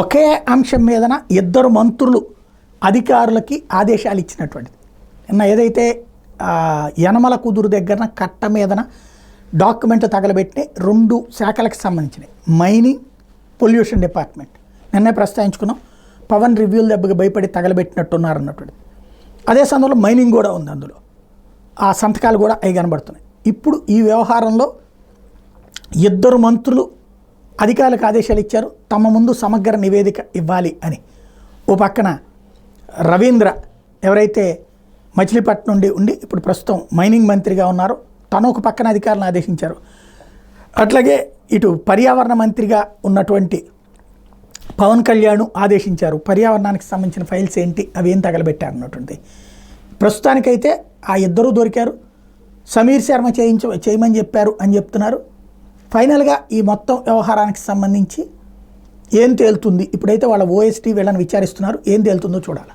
ఒకే అంశం మీదన ఇద్దరు మంత్రులు అధికారులకి ఆదేశాలు ఇచ్చినటువంటిది. నిన్న ఏదైతే యనమల కుదురు దగ్గర కట్ట మీదన డాక్యుమెంట్ తగలబెట్టి 2 శాఖలకు సంబంధించినవి, మైనింగ్, పొల్యూషన్ డిపార్ట్మెంట్. నిన్నే ప్రస్తావించుకున్నాం, పవన్ రివ్యూల దెబ్బకి భయపడి తగలబెట్టినట్టున్నారు అన్నటువంటిది. అదే సమయంలో మైనింగ్ కూడా ఉంది, అందులో ఆ సంతకాలు కూడా అవి కనబడుతున్నాయి. ఇప్పుడు ఈ వ్యవహారంలో ఇద్దరు మంత్రులు అధికారులకు ఆదేశాలు ఇచ్చారు, తమ ముందు సమగ్ర నివేదిక ఇవ్వాలి అని. ఓ పక్కన రవీంద్ర ఎవరైతే మచిలీపట్నం నుండి ఉండి ఇప్పుడు ప్రస్తుతం మైనింగ్ మంత్రిగా ఉన్నారో తను ఒక పక్కన అధికారులను ఆదేశించారు. అట్లాగే ఇటు పర్యావరణ మంత్రిగా ఉన్నటువంటి పవన్ కళ్యాణ్ ఆదేశించారు, పర్యావరణానికి సంబంధించిన ఫైల్స్ ఏంటి అవి ఏం తగలబెట్టారు అన్నటువంటి. ప్రస్తుతానికైతే ఆ ఇద్దరూ దొరికారు. సమీర్ శర్మ చేయమని చెప్పారు అని చెప్తున్నారు. ఫైనల్గా ఈ మొత్తం వ్యవహారానికి సంబంధించి ఏం తేలుతుంది, ఇప్పుడైతే వాళ్ళ ఓఎస్టీ వీళ్ళని విచారిస్తున్నారు, ఏం తేలుతుందో చూడాలి.